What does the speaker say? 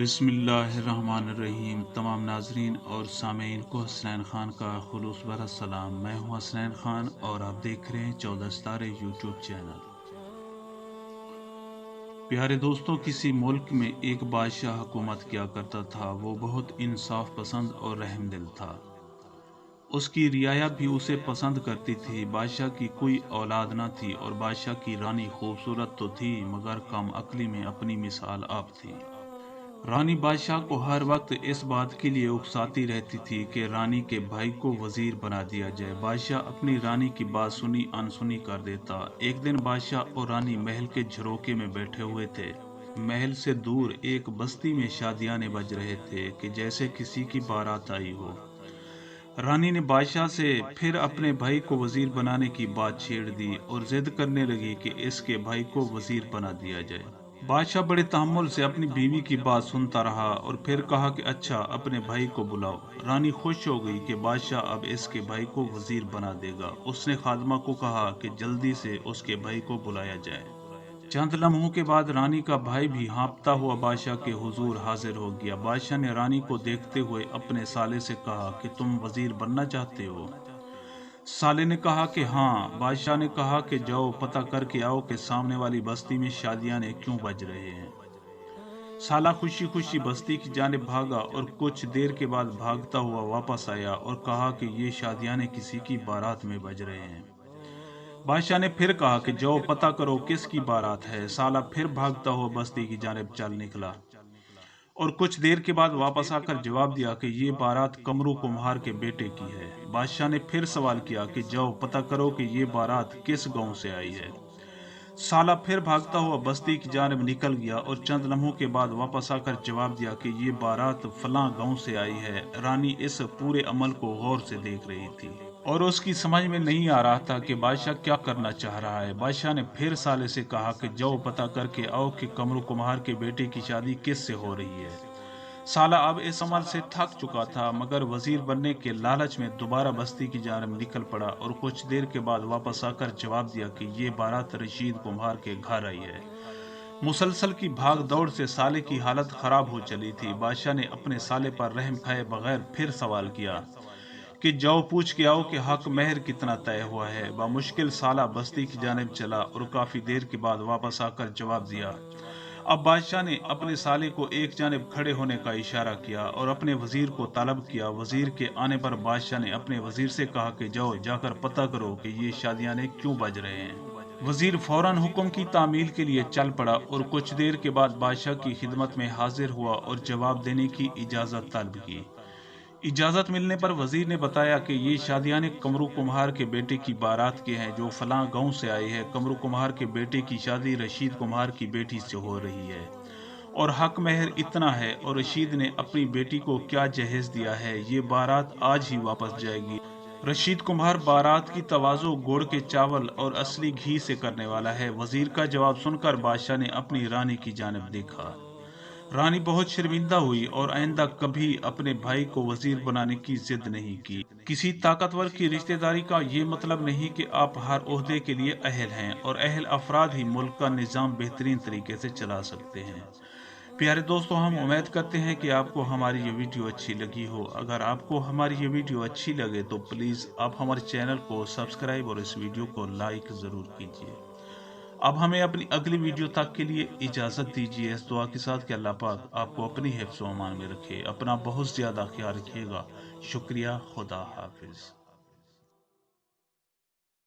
بسم اللہ الرحمن الرحیم۔ تمام ناظرین اور سامعین کو حسنین خان کا خلوص بھرا سلام۔ میں ہوں حسنین خان اور آپ دیکھ رہے ہیں 14 ستارے یوٹیوب چینل۔ پیارے دوستوں، کسی ملک میں ایک بادشاہ حکومت کیا کرتا تھا۔ وہ بہت انصاف پسند اور رحم دل تھا۔ اس کی رعایا بھی اسے پسند کرتی تھی۔ بادشاہ کی کوئی اولاد نہ تھی اور بادشاہ کی رانی خوبصورت تو تھی مگر کم عقلی میں اپنی مثال آپ تھی۔ رانی بادشاہ کو ہر وقت اس بات کے لیے اکساتی رہتی تھی کہ رانی کے بھائی کو وزیر بنا دیا جائے۔ بادشاہ اپنی رانی کی بات سنی انسنی کر دیتا۔ ایک دن بادشاہ اور رانی محل کے جھروکے میں بیٹھے ہوئے تھے۔ محل سے دور ایک بستی میں شادیانے بج رہے تھے کہ جیسے کسی کی بارات آئی ہو۔ رانی نے بادشاہ سے پھر اپنے بھائی کو وزیر بنانے کی بات چھیڑ دی اور ضد کرنے لگی کہ اس کے بھائی کو وزیر بنا دیا جائے۔ بادشاہ بڑے تحمل سے اپنی بیوی کی بات سنتا رہا اور پھر کہا کہ اچھا، اپنے بھائی کو بلاؤ۔ رانی خوش ہو گئی کہ بادشاہ اب اس کے بھائی کو وزیر بنا دے گا۔ اس نے خادمہ کو کہا کہ جلدی سے اس کے بھائی کو بلایا جائے۔ چند لمحوں کے بعد رانی کا بھائی بھی ہانپتا ہوا بادشاہ کے حضور حاضر ہو گیا۔ بادشاہ نے رانی کو دیکھتے ہوئے اپنے سالے سے کہا کہ تم وزیر بننا چاہتے ہو؟ سالے نے کہا کہ ہاں۔ بادشاہ نے کہا کہ جاؤ پتہ کر کے آؤ کہ سامنے والی بستی میں شادیانے کیوں بج رہے ہیں۔ سالہ خوشی خوشی بستی کی جانب بھاگا اور کچھ دیر کے بعد بھاگتا ہوا واپس آیا اور کہا کہ یہ شادیانے کسی کی بارات میں بج رہے ہیں۔ بادشاہ نے پھر کہا کہ جاؤ پتہ کرو کس کی بارات ہے۔ سالہ پھر بھاگتا ہوا بستی کی جانب چل نکلا اور کچھ دیر کے بعد واپس آ کر جواب دیا کہ یہ بارات کمرو کمہار کے بیٹے کی ہے۔ بادشاہ نے پھر سوال کیا کہ جاؤ پتہ کرو کہ یہ بارات کس گاؤں سے آئی ہے۔ سالہ پھر بھاگتا ہوا بستی کی جانب نکل گیا اور چند لمحوں کے بعد واپس آ کر جواب دیا کہ یہ بارات فلاں گاؤں سے آئی ہے۔ رانی اس پورے عمل کو غور سے دیکھ رہی تھی اور اس کی سمجھ میں نہیں آ رہا تھا کہ بادشاہ کیا کرنا چاہ رہا ہے۔ بادشاہ نے پھر سالے سے کہا کہ جاؤ پتہ کر کے آؤ کہ کمرو کمہار کے بیٹے کی شادی کس سے ہو رہی ہے۔ سالہ اب اس عمل سے تھک چکا تھا مگر وزیر بننے کے لالچ میں دوبارہ بستی کی جانب نکل پڑا اور کچھ دیر کے بعد واپس آ کر جواب دیا کہ یہ بارات رشید کمہار کے گھر آئی ہے۔ مسلسل کی بھاگ دوڑ سے سالے کی حالت خراب ہو چلی تھی۔ بادشاہ نے اپنے سالے پر رحم کھائے بغیر پھر سوال کیا کہ جاؤ پوچھ کے آؤ کہ حق مہر کتنا طے ہوا ہے۔ بمشکل سالہ بستی کی جانب چلا اور کافی دیر کے بعد واپس آ کر جواب دیا۔ اب بادشاہ نے اپنے سالے کو ایک جانب کھڑے ہونے کا اشارہ کیا اور اپنے وزیر کو طلب کیا۔ وزیر کے آنے پر بادشاہ نے اپنے وزیر سے کہا کہ جاؤ جا کر پتہ کرو کہ یہ شادیانے کیوں بج رہے ہیں۔ وزیر فوراً حکم کی تعمیل کے لیے چل پڑا اور کچھ دیر کے بعد بادشاہ کی خدمت میں حاضر ہوا اور جواب دینے کی اجازت طلب کی۔ اجازت ملنے پر وزیر نے بتایا کہ یہ شادیانے کمرو کمہار کے بیٹے کی بارات کے ہیں جو فلاں گاؤں سے آئے ہیں۔ کمرو کمہار کے بیٹے کی شادی رشید کمہار کی بیٹی سے ہو رہی ہے اور حق مہر اتنا ہے اور رشید نے اپنی بیٹی کو کیا جہیز دیا ہے۔ یہ بارات آج ہی واپس جائے گی۔ رشید کمہار بارات کی تواضع گڑ کے چاول اور اصلی گھی سے کرنے والا ہے۔ وزیر کا جواب سن کر بادشاہ نے اپنی رانی کی جانب دیکھا۔ رانی بہت شرمندہ ہوئی اور آئندہ کبھی اپنے بھائی کو وزیر بنانے کی ضد نہیں کی۔ کسی طاقتور کی رشتہ داری کا یہ مطلب نہیں کہ آپ ہر عہدے کے لیے اہل ہیں اور اہل افراد ہی ملک کا نظام بہترین طریقے سے چلا سکتے ہیں۔ پیارے دوستوں، ہم امید کرتے ہیں کہ آپ کو ہماری یہ ویڈیو اچھی لگی ہو۔ اگر آپ کو ہماری یہ ویڈیو اچھی لگے تو پلیز آپ ہمارے چینل کو سبسکرائب اور اس ویڈیو کو لائک ضرور کیجیے۔ اب ہمیں اپنی اگلی ویڈیو تک کے لیے اجازت دیجیے اس دعا کے ساتھ کہ اللہ پاک آپ کو اپنی حفظ و امان میں رکھے۔ اپنا بہت زیادہ خیال رکھیے گا۔ شکریہ۔ خدا حافظ۔